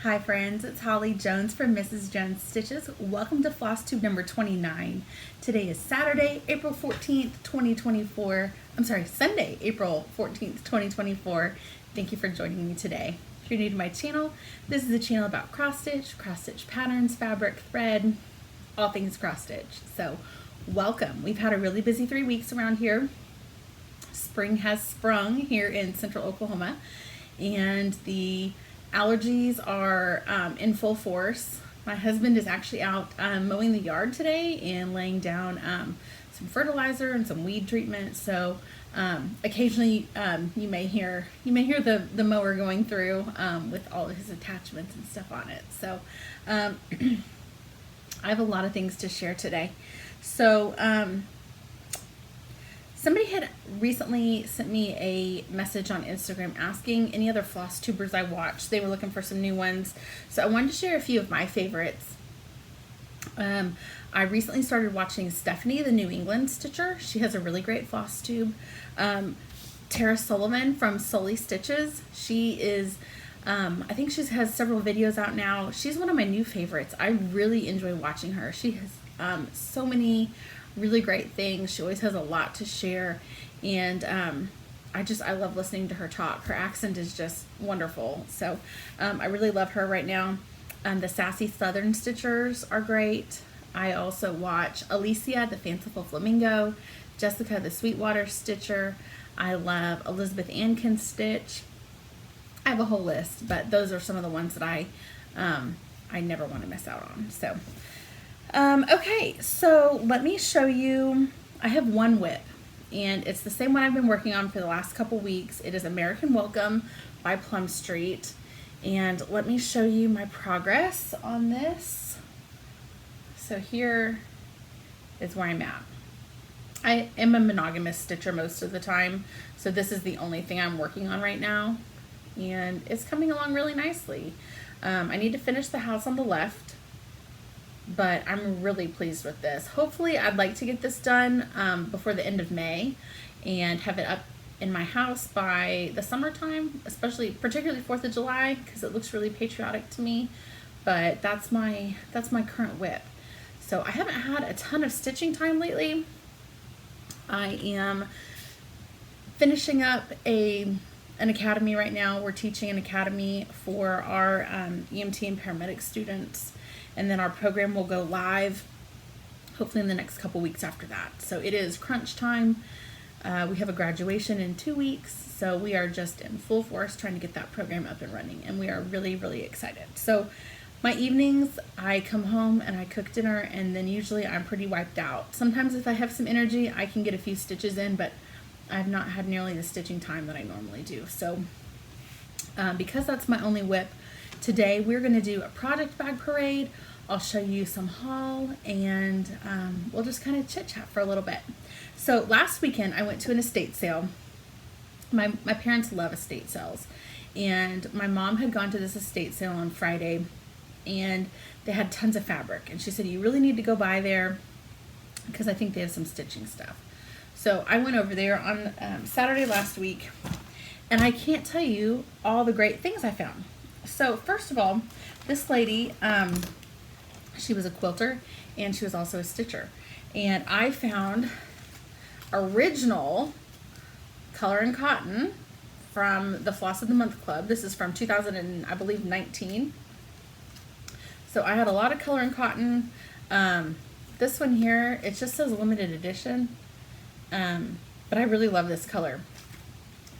Hi friends, it's Holly Jones from Mrs. Jones Stitches. Welcome to Flosstube number 29. Today is Saturday, April 14th, 2024. Sunday, April 14th, 2024. Thank you for joining me today. If you're new to my channel, this is a channel about cross stitch patterns, fabric, thread, all things cross stitch. So welcome. We've had a really busy 3 weeks around here. Spring has sprung here in central Oklahoma, and the allergies are in full force. My husband is actually out mowing the yard today and laying down some fertilizer and some weed treatment. So occasionally you may hear the mower going through with all of his attachments and stuff on it. So I have a lot of things to share today. So somebody had recently sent me a message on Instagram asking any other Flosstubers I watched. They were looking for some new ones. So I wanted to share a few of my favorites. I recently started watching Stephanie, the New England Stitcher. She has a really great Flosstube. Tara Sullivan from Sully Stitches. She is, I think she has several videos out now. She's one of my new favorites. I really enjoy watching her. She has so many really great things. She always has a lot to share, and I love listening to her talk. Her accent is just wonderful. So I really love her right now. The Sassy Southern Stitchers are great. I also watch Alicia, the Fanciful Flamingo, Jessica, the Sweetwater Stitcher. I love Elizabeth Ann Can Stitch. I have a whole list, but those are some of the ones that I never want to miss out on. So okay, so let me show you. I have one whip, and it's the same one I've been working on for the last couple weeks. It is American Welcome by Plum Street, and let me show you my progress on this. So here is where I'm at. I am a monogamous stitcher most of the time, so this is the only thing I'm working on right now, and it's coming along really nicely. I need to finish the house on the left, but I'm really pleased with this. Hopefully I'd like to get this done before the end of May and have it up in my house by the summertime, particularly 4th of July, because it looks really patriotic to me. But that's my current whip. So I haven't had a ton of stitching time lately. I am finishing up an academy right now. We're teaching an academy for our EMT and paramedic students. And then our program will go live hopefully in the next couple weeks after that. So it is crunch time. We have a graduation in 2 weeks. So we are just in full force trying to get that program up and running. And we are really, really excited. So my evenings, I come home and I cook dinner, and then usually I'm pretty wiped out. Sometimes if I have some energy, I can get a few stitches in, but I've not had nearly the stitching time that I normally do. So because that's my only whip, today we're going to do a project bag parade. I'll show you some haul, and we'll just kind of chit chat for a little bit. So last weekend I went to an estate sale. My parents love estate sales, and my mom had gone to this estate sale on Friday, and they had tons of fabric, and she said, you really need to go by there because I think they have some stitching stuff. So I went over there on Saturday last week, and I can't tell you all the great things I found. So first of all, this lady, she was a quilter, and she was also a stitcher. And I found original color and cotton from the Floss of the Month Club. This is from 2019. So I had a lot of color and cotton. This one here, it just says limited edition. But I really love this color.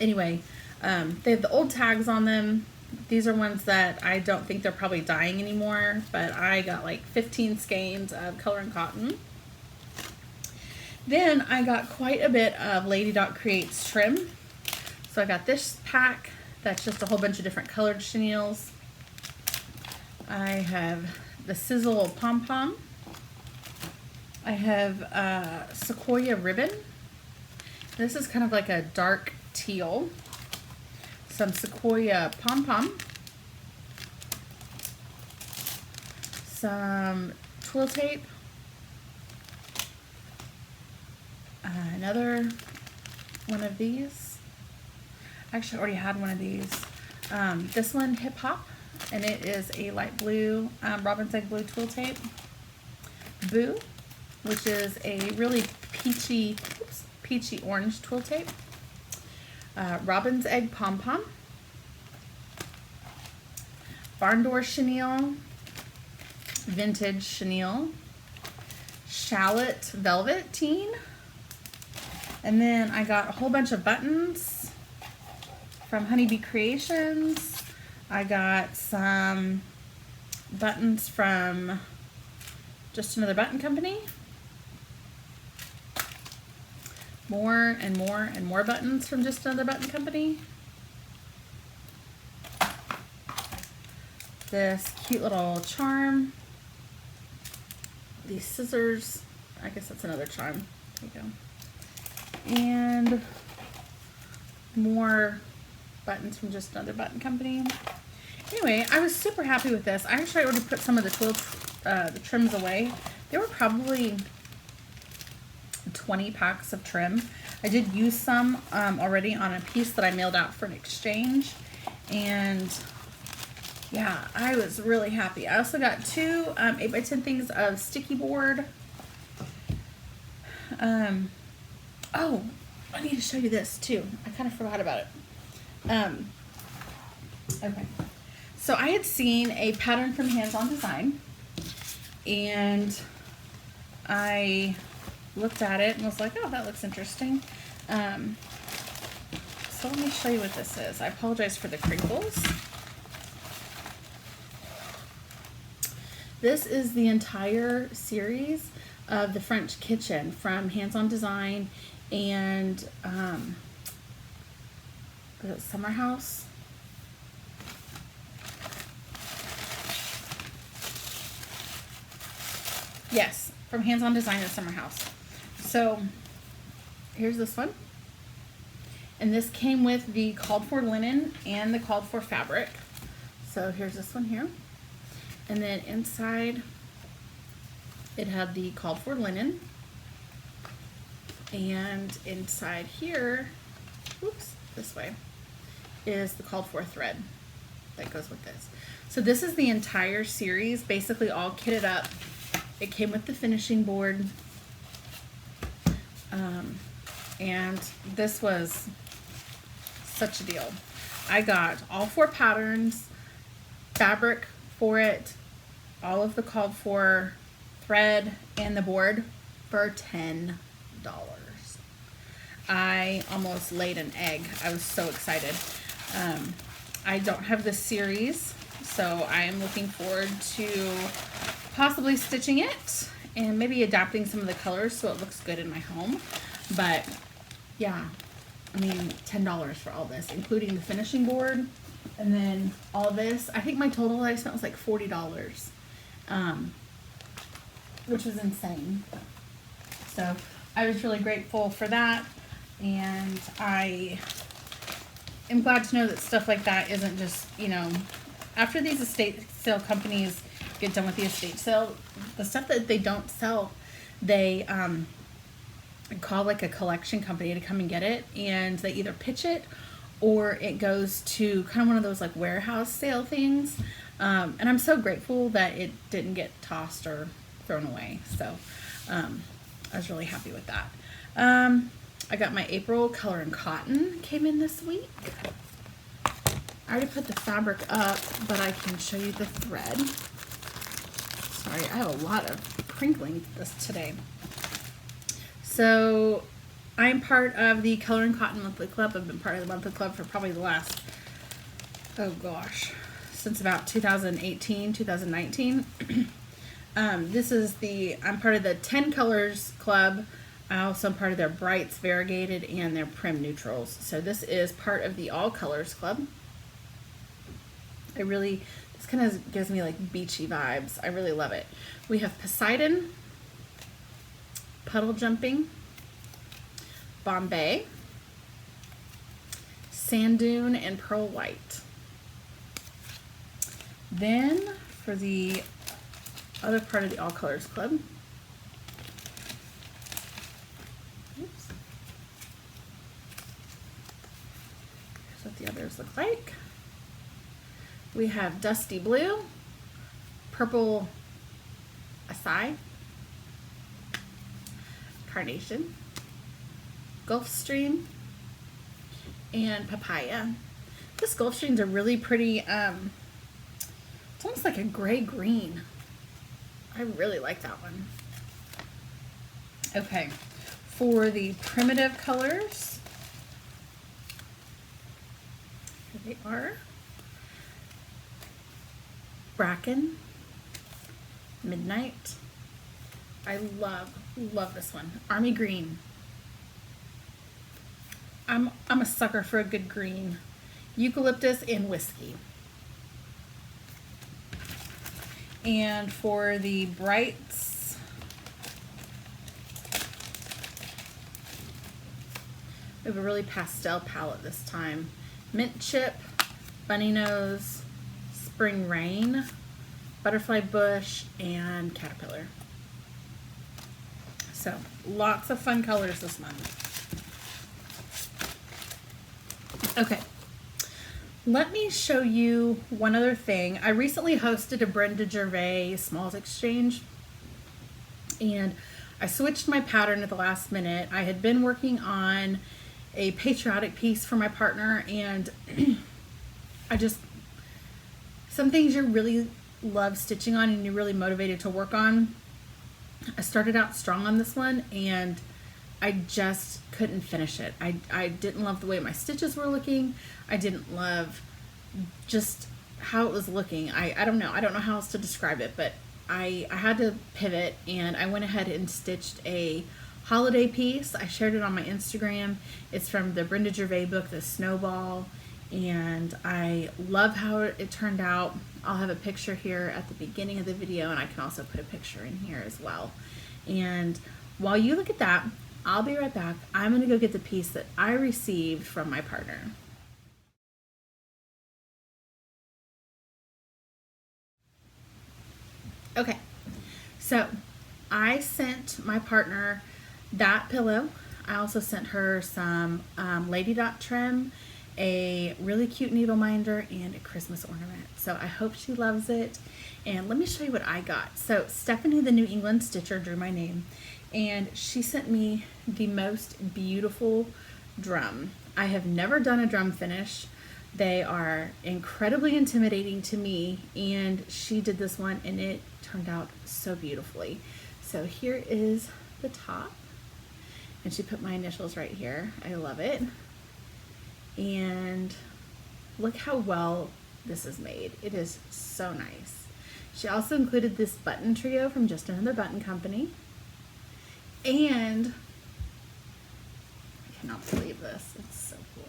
Anyway, they have the old tags on them. These are ones that I don't think they're probably dyeing anymore, but I got like 15 skeins of color and cotton. Then I got quite a bit of Lady Dot Creates trim. So I got this pack that's just a whole bunch of different colored chenilles. I have the Sizzle Pom Pom. I have Sequoia Ribbon. This is kind of like a dark teal. Some Sequoia Pom Pom. Some twill tape. Another one of these. Actually, I already had one of these. This one, Hip Hop, and it is a light blue robin's egg blue twill tape. Boo, which is a really peachy orange twill tape. Robin's egg pom pom. Barn door chenille. Vintage chenille. Shallot velveteen. And then I got a whole bunch of buttons from Honeybee Creations. I got some buttons from Just Another Button Company. More and more and more buttons from Just Another Button Company. This cute little charm. These scissors. I guess that's another charm. There you go. And more buttons from Just Another Button Company. Anyway, I was super happy with this. I actually already put some of the trims away. There were probably 20 packs of trim. I did use some already on a piece that I mailed out for an exchange. And yeah, I was really happy. I also got two 8x10 things of sticky board. Oh, I need to show you this too. I kind of forgot about it. Okay. So I had seen a pattern from Hands On Design, and I looked at it and was like, oh, that looks interesting. So let me show you what this is. I apologize for the crinkles. This is the entire series of the French Kitchen from Hands On Design and is it Summer House? Yes, from Hands On Design and Summer House. So here's this one. And this came with the called for linen and the called for fabric. So here's this one here. And then inside it had the called for linen. And inside here, oops, this way, is the called for thread that goes with this. So this is the entire series, basically all kitted up. It came with the finishing board. And this was such a deal. I got all 4 patterns, fabric for it, all of the called for thread, and the board for $10. I almost laid an egg. I was so excited. I don't have this series, so I am looking forward to possibly stitching it and maybe adapting some of the colors so it looks good in my home. But yeah, I mean, $10 for all this, including the finishing board and then all this. I think my total that I spent was like $40, which was insane. So I was really grateful for that, and I am glad to know that stuff like that isn't just, you know, after these estate sale companies get done with the estate sale, the stuff that they don't sell, they call like a collection company to come and get it, and they either pitch it or it goes to kind of one of those like warehouse sale things. And I'm so grateful that it didn't get tossed or thrown away. So I was really happy with that. I got my April Color and Cotton came in this week. I already put the fabric up, but I can show you the thread. Sorry, I have a lot of crinkling this today. So I'm part of the Color and Cotton Monthly Club. I've been part of the monthly club for probably the last, oh gosh, since about 2018, 2019. I'm part of the 10 Colors Club. I also am part of their Brights Variegated and their Prim Neutrals. So this is part of the All Colors Club. This kind of gives me like beachy vibes. I really love it. We have Poseidon. Puddle Jumping, Bombay, Sand Dune, and Pearl White. Then for the other part of the All Colors Club, oops, here's what the others look like. We have Dusty Blue, Purple Acai, Carnation, Gulfstream, and Papaya. This Gulfstream's a really pretty, it's almost like a gray-green. I really like that one. Okay, for the primitive colors, here they are. Bracken, Midnight. I love this one. Army Green. I'm a sucker for a good green. Eucalyptus and Whiskey. And for the brights, we have a really pastel palette this time. Mint Chip, Bunny Nose, Spring Rain, Butterfly Bush, and Caterpillar. So lots of fun colors this month. Okay, let me show you one other thing. I recently hosted a Brenda Gervais Smalls Exchange, and I switched my pattern at the last minute. I had been working on a patriotic piece for my partner, and some things you really love stitching on and you're really motivated to work on. I started out strong on this one and I just couldn't finish it. I didn't love the way my stitches were looking. I didn't love just how it was looking. I don't know how else to describe it, but I had to pivot, and I went ahead and stitched a holiday piece. I shared it on my Instagram. It's from the Brenda Gervais book, The Snowball, and I love how it turned out. I'll have a picture here at the beginning of the video, and I can also put a picture in here as well. And while you look at that, I'll be right back. I'm going to go get the piece that I received from my partner. Okay, so I sent my partner that pillow. I also sent her some lady dot trim, a really cute needle minder, and a Christmas ornament. So I hope she loves it. And let me show you what I got. So Stephanie, the New England Stitcher, drew my name, and she sent me the most beautiful drum. I have never done a drum finish. They are incredibly intimidating to me, and she did this one and it turned out so beautifully. So here is the top, and she put my initials right here. I love it. And look how well this is made. It is so nice. She also included this button trio from Just Another Button Company. And I cannot believe this. It's so cool.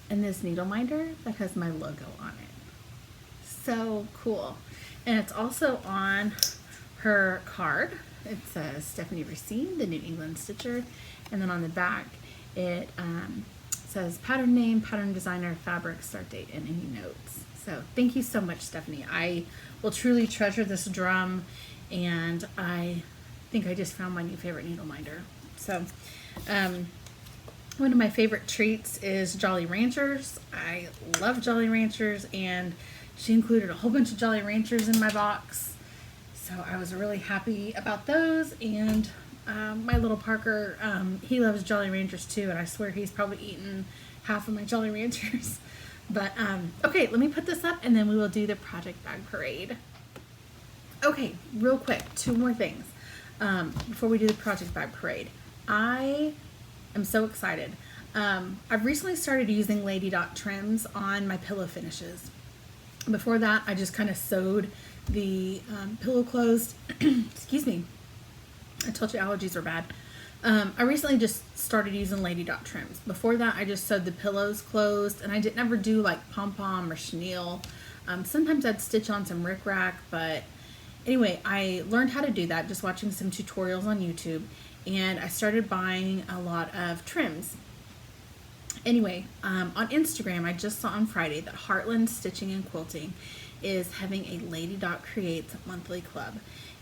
And this needle minder that has my logo on it. So cool. And it's also on her card. It says Stephanie Racine, the New England Stitcher. And then on the back, it says pattern name, pattern designer, fabric, start date, and any notes. So thank you so much, Stephanie. I will truly treasure this drum, and I think I just found my new favorite needle minder. So one of my favorite treats is Jolly Ranchers. I love Jolly Ranchers, and she included a whole bunch of Jolly Ranchers in my box. So I was really happy about those. And my little Parker, he loves Jolly Ranchers too, and I swear he's probably eaten half of my Jolly Ranchers. But okay, let me put this up and then we will do the project bag parade. Okay, real quick, two more things before we do the project bag parade. I am so excited. I've recently started using lady dot trims on my pillow finishes. Before that, I just kind of sewed the pillow closed. Excuse me. I told you allergies were bad. I recently just started using lady dot trims. Before that, I just sewed the pillows closed, and I didn't ever do like pom-pom or chenille. Sometimes I'd stitch on some rickrack, but Anyway, I learned how to do that just watching some tutorials on YouTube, and I started buying a lot of trims. Anyway, on Instagram, I just saw on Friday that Heartland Stitching and Quilting is having a Lady Dot Creates monthly club.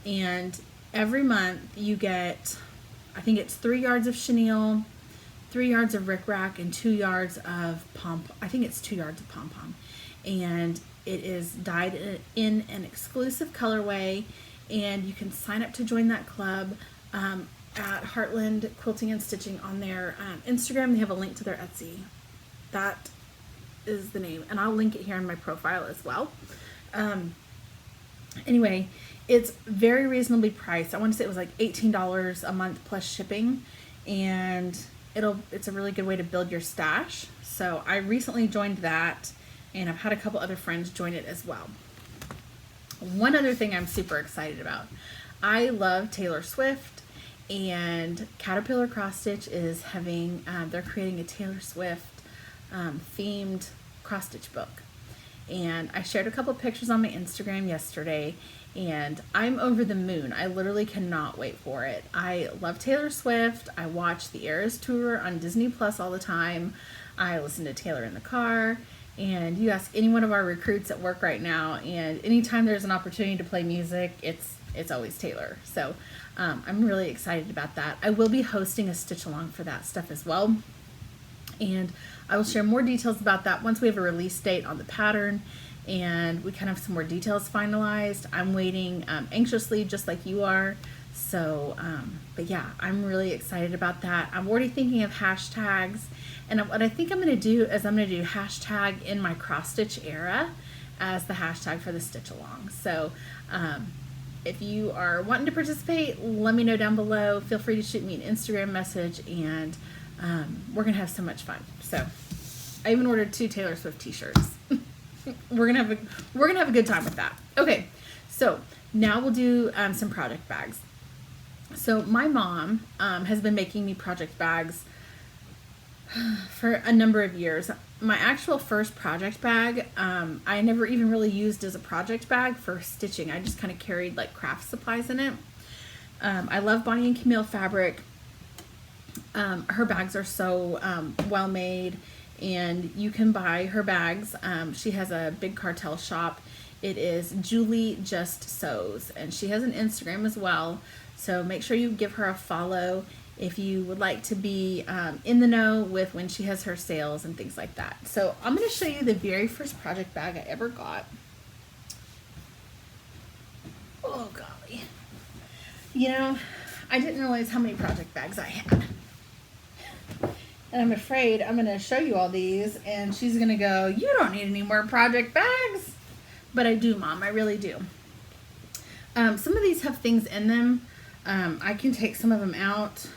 And every month you get, I think it's 3 yards of chenille, 3 yards of rickrack, and 2 yards of I think it's 2 yards of pom-pom. And it is dyed in an exclusive colorway, and you can sign up to join that club at Heartland Quilting and Stitching on their Instagram. They have a link to their Etsy. That is the name, and I'll link it here in my profile as well. Anyway, it's very reasonably priced. I want to say it was like $18 a month plus shipping, and it's a really good way to build your stash. So I recently joined that, and I've had a couple other friends join it as well. One other thing I'm super excited about. I love Taylor Swift, and Caterpillar Cross Stitch is having, they're creating a Taylor Swift themed cross stitch book. And I shared a couple pictures on my Instagram yesterday, and I'm over the moon. I literally cannot wait for it. I love Taylor Swift. I watch the Eras Tour on Disney Plus all the time. I listen to Taylor in the car. And you ask any one of our recruits at work right now, and anytime there's an opportunity to play music, it's always Taylor. So I'm really excited about that. I will be hosting a stitch along for that stuff as well. And I will share more details about that once we have a release date on the pattern and we kind of have some more details finalized. I'm waiting anxiously, just like you are. So, but yeah, I'm really excited about that. I'm already thinking of hashtags, and what I think I'm going to do is I'm going to do hashtag in my cross stitch era as the hashtag for the stitch along. So, if you are wanting to participate, let me know down below. Feel free to shoot me an Instagram message, and we're going to have so much fun. So, I even ordered 2 Taylor Swift t-shirts. we're gonna have a good time with that. Okay, so now we'll do some project bags. So my mom has been making me project bags for a number of years. My actual first project bag, I never even really used as a project bag for stitching. I just kind of carried like craft supplies in it. I love Bonnie and Camille fabric. Her bags are so well made, and you can buy her bags. She has a big cartel shop. It is JulieJustSews, and she has an Instagram as well. So make sure you give her a follow if you would like to be in the know with when she has her sales and things like that. So I'm going to show you the very first project bag I ever got. Oh golly. You know, I didn't realize how many project bags I had. And I'm afraid I'm going to show you all these, and she's going to go, "You don't need any more project bags." But I do, Mom. I really do. Some of these have things in them. I can take some of them out.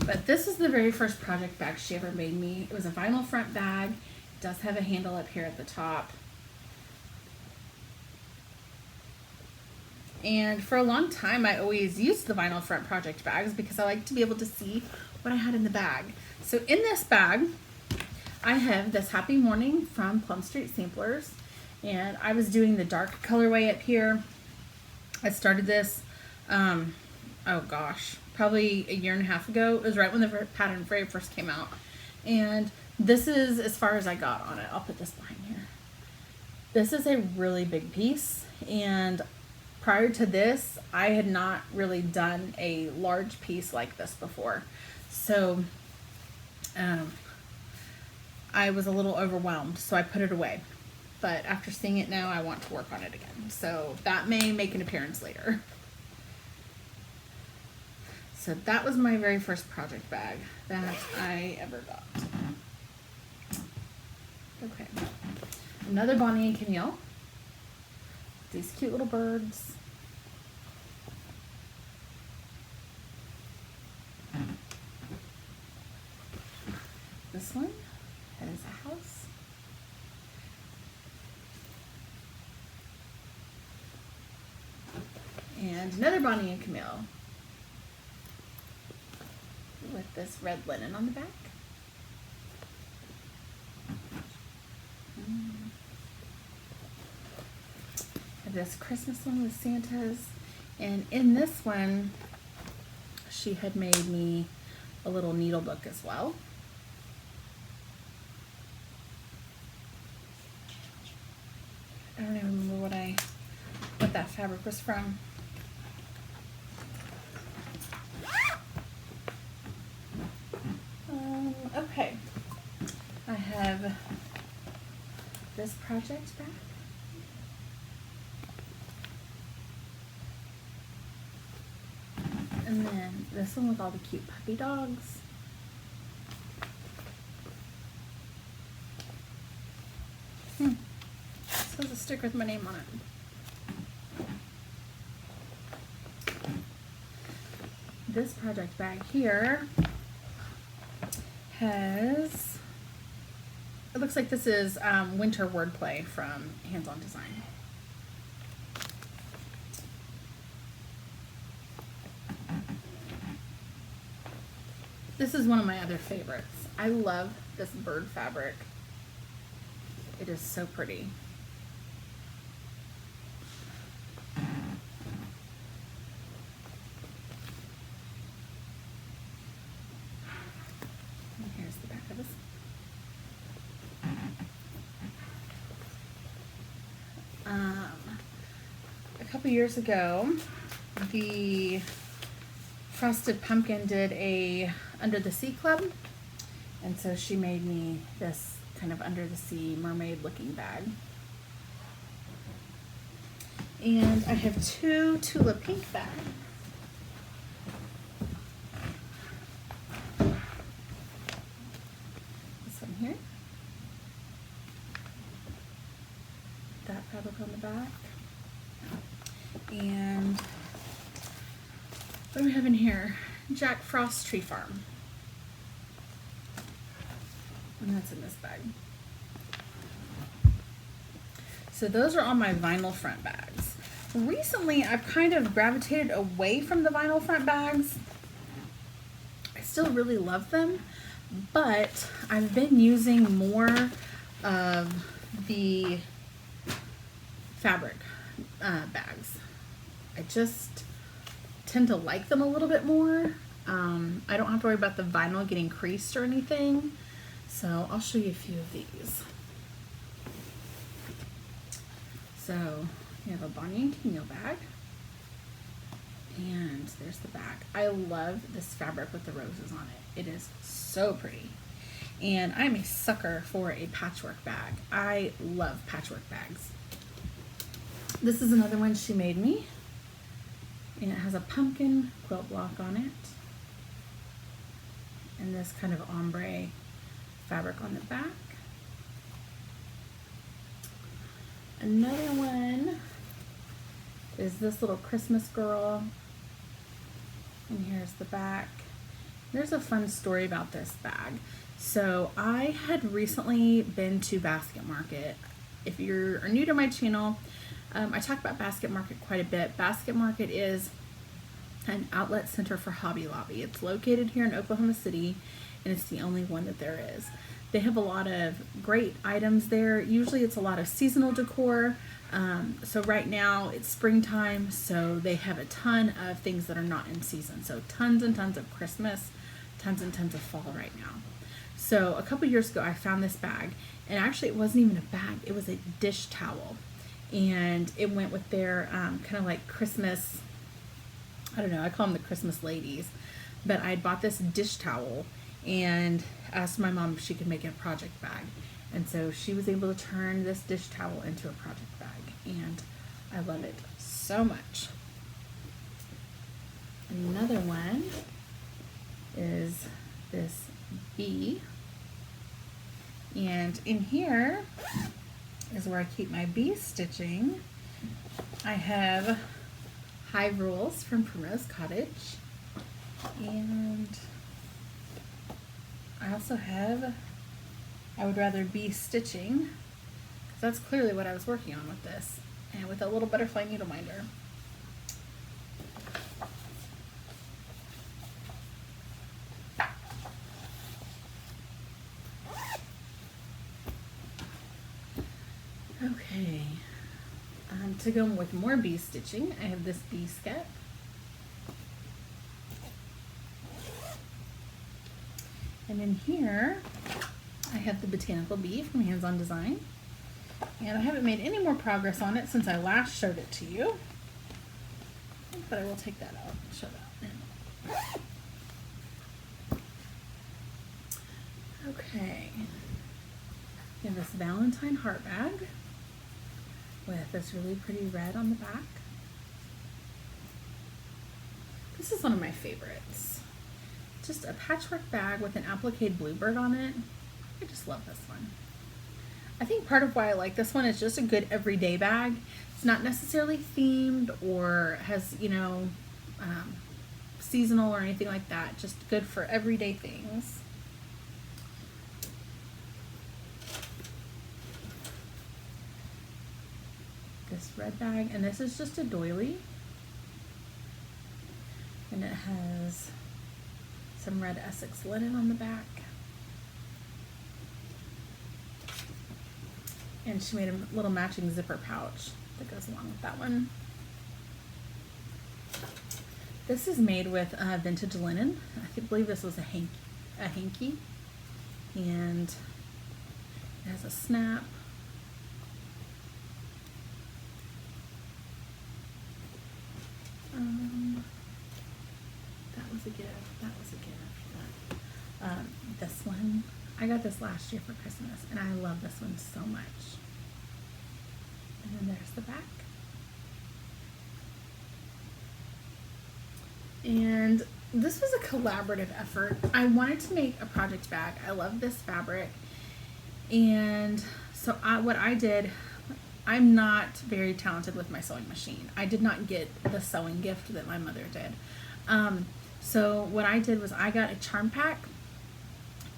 But this is the very first project bag she ever made me. It was a vinyl front bag. It does have a handle up here at the top. And for a long time, I always used the vinyl front project bags because I like to be able to see what I had in the bag. So in this bag, I have this Happy Morning from Plum Street Samplers. And I was doing the dark colorway up here. I started this, oh gosh, probably a year and a half ago. It was right when the pattern very first came out. And this is as far as I got on it. I'll put this behind here. This is a really big piece, and prior to this, I had not really done a large piece like this before. So I was a little overwhelmed, so I put it away. But after seeing it now, I want to work on it again. So that may make an appearance later. So that was my very first project bag that I ever got. Okay. Another Bonnie and Camille. These cute little birds. This one has a house. And another Bonnie and Camille with this red linen on the back. this Christmas one with Santas. And in this one, she had made me a little needle book as well. I don't even remember what that fabric was from. Okay, I have this project back. And then this one with all the cute puppy dogs. This has a sticker with my name on it. This project bag here has, it looks like this is winter wordplay from Hands On Design. This is one of my other favorites. I love this bird fabric. It is so pretty. And here's the back of this. A couple years ago, the Frosted Pumpkin did a Under the Sea Club, and so she made me this kind of under the sea mermaid looking bag. And I have two Tula Pink bags. This one here. That fabric on the back. And what do we have in here? Jack Frost Tree Farm. And that's in this bag. So those are all my vinyl front bags. Recently, I've kind of gravitated away from the vinyl front bags. I still really love them, but I've been using more of the fabric bags. I just tend to like them a little bit more. I don't have to worry about the vinyl getting creased or anything. So I'll show you a few of these. So you have a Bonnie and Kenyo bag. And there's the back. I love this fabric with the roses on it. It is so pretty. And I'm a sucker for a patchwork bag. I love patchwork bags. This is another one she made me. And it has a pumpkin quilt block on it. And this kind of ombre fabric on the back. Another one is this little Christmas girl. And here's the back. There's a fun story about this bag. So I had recently been to Basket Market. If you're new to my channel, I talk about Basket Market quite a bit. Basket Market is an outlet center for Hobby Lobby. It's located here in Oklahoma City, and it's the only one that there is. They have a lot of great items there. Usually it's a lot of seasonal decor. So right now it's springtime, so they have a ton of things that are not in season. So tons and tons of Christmas, tons and tons of fall right now. So a couple years ago I found this bag, and actually it wasn't even a bag, it was a dish towel. And it went with their kind of like Christmas, I don't know, I call them the Christmas ladies. But I bought this dish towel and asked my mom if she could make it a project bag. And so she was able to turn this dish towel into a project bag. And I love it so much. Another one is this bee. And in here is where I keep my bee stitching. I have Hive Rules from Primrose Cottage. And I also have I Would Rather Be Stitching, because that's clearly what I was working on with this, and with a little butterfly needle minder. Okay, on to to go with more bee stitching, I have this bee skep. And in here, I have the botanical bee from Hands On Design. And I haven't made any more progress on it since I last showed it to you. But I will take that out and show that. Okay. We have this Valentine heart bag with this really pretty red on the back. This is one of my favorites. Just a patchwork bag with an appliqué bluebird on it. I just love this one. I think part of why I like this one is just a good everyday bag. It's not necessarily themed or has, you know, seasonal or anything like that. Just good for everyday things. This red bag, and this is just a doily. And it has some red Essex linen on the back. And she made a little matching zipper pouch that goes along with that one. This is made with vintage linen. I believe this was a hanky. And it has a snap. That was a gift. That was a gift. This one, I got this last year for Christmas, and I love this one so much. And then there's the back. And this was a collaborative effort. I wanted to make a project bag. I love this fabric. And so what I did, I'm not very talented with my sewing machine. I did not get the sewing gift that my mother did. So what I did was I got a charm pack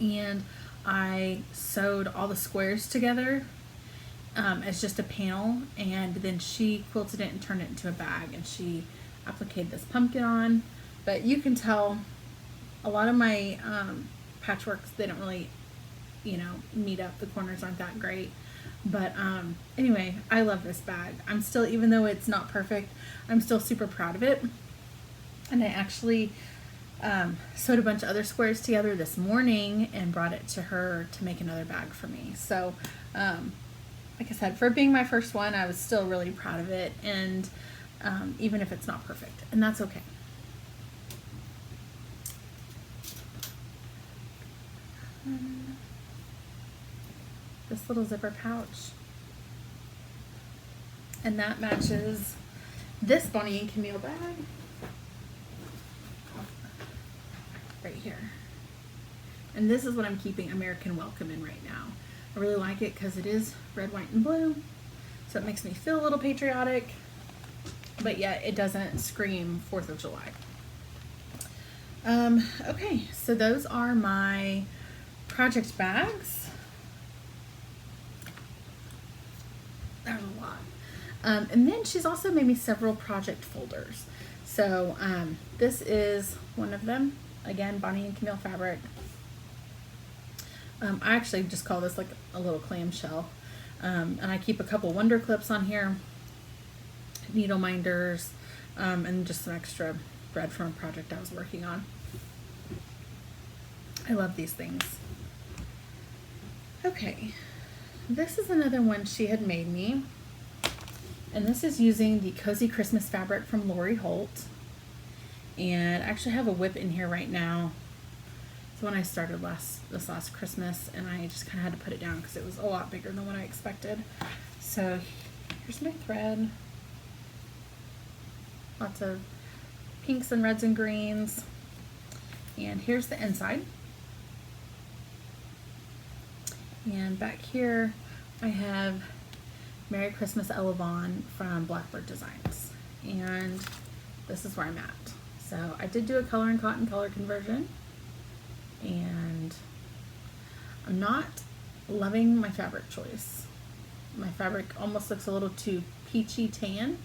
and I sewed all the squares together as just a panel, and then she quilted it and turned it into a bag, and she appliqued this pumpkin on. But you can tell a lot of my patchworks, they don't really, you know, meet up. The corners aren't that great. But anyway, I love this bag. I'm still, even though it's not perfect, I'm still super proud of it. And I actually sewed a bunch of other squares together this morning and brought it to her to make another bag for me. So like I said, for it being my first one, I was still really proud of it. And even if it's not perfect, and that's okay. This little zipper pouch, and that matches this Bonnie and Camille bag right here. And this is what I'm keeping American Welcome in right now. I really like it because it is red, white, and blue, so it makes me feel a little patriotic, but yet it doesn't scream 4th of July. Okay, so those are my project bags. There's a lot. And then she's also made me several project folders. So this is one of them. Again, Bonnie and Camille fabric. I actually just call this like a little clamshell. And I keep a couple wonder clips on here, needle minders, and just some extra thread from a project I was working on. I love these things. Okay, this is another one she had made me, and this is using the Cozy Christmas fabric from Lori Holt. And I actually have a whip in here right now. It's one I started this last Christmas, and I just kind of had to put it down because it was a lot bigger than what I expected. So here's my thread. Lots of pinks and reds and greens. And here's the inside. And back here I have Merry Christmas Sullivan from Blackbird Designs. And this is where I'm at. So I did do a color and cotton color conversion. And I'm not loving my fabric choice. My fabric almost looks a little too peachy tan,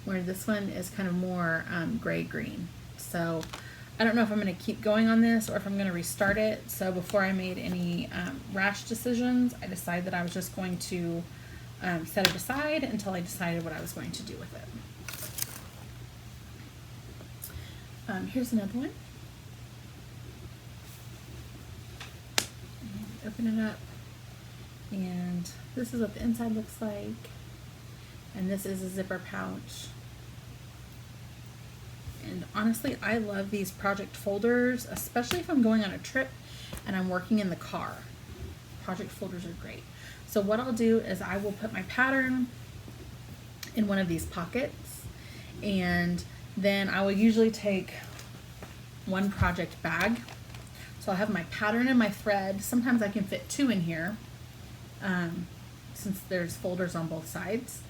where this one is kind of more gray green. So I don't know if I'm going to keep going on this or if I'm going to restart it. So before I made any rash decisions, I decided that I was just going to set it aside until I decided what I was going to do with it. Here's another one. And open it up, and this is what the inside looks like, and this is a zipper pouch. And honestly, I love these project folders, especially if I'm going on a trip and I'm working in the car. Project folders are great. So what I'll do is I will put my pattern in one of these pockets, and then I will usually take one project bag. So I'll have my pattern and my thread. Sometimes I can fit 2 in here, since there's folders on both sides.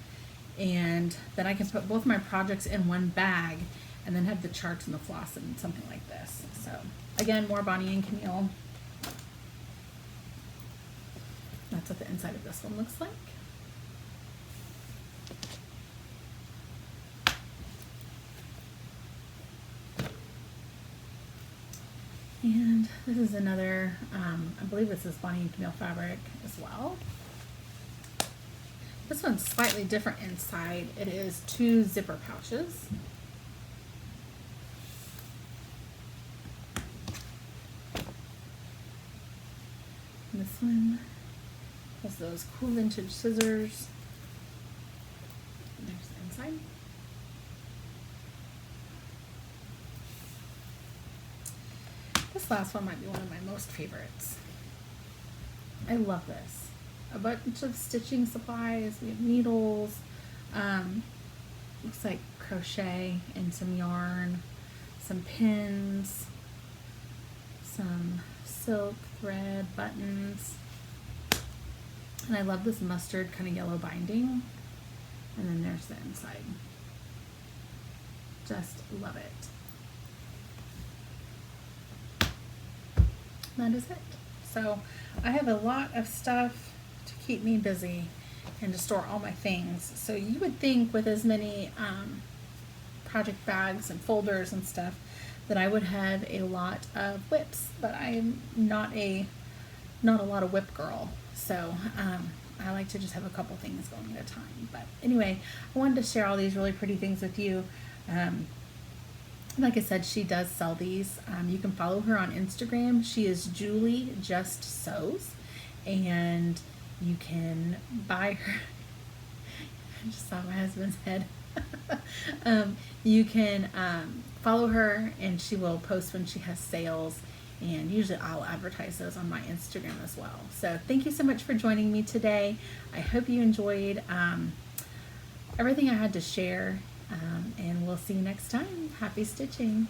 And then I can put both my projects in one bag and then have the charts and the floss and something like this. So again, more Bonnie and Camille. That's what the inside of this one looks like. And this is another, I believe this is Bonnie and Camille fabric as well. This one's slightly different inside. It is 2 zipper pouches. And this one has those cool vintage scissors. And there's the inside. This last one might be one of my most favorites. I love this. A bunch of stitching supplies. We have needles. Looks like crochet and some yarn, some pins, some silk thread, buttons. And I love this mustard kind of yellow binding. And then there's the inside. Just love it. That is it. So I have a lot of stuff to keep me busy and to store all my things. So you would think with as many project bags and folders and stuff that I would have a lot of whips, but I'm not a lot of whip girl. So I like to just have a couple things going at a time. But anyway, I wanted to share all these really pretty things with you. Like I said, she does sell these. You can follow her on Instagram. She is JulieJustSews, and you can buy her. I just saw my husband's head. You can follow her, and she will post when she has sales, and usually I'll advertise those on my Instagram as well. So thank you so much for joining me today. I hope you enjoyed everything I had to share. And we'll see you next time. Happy stitching.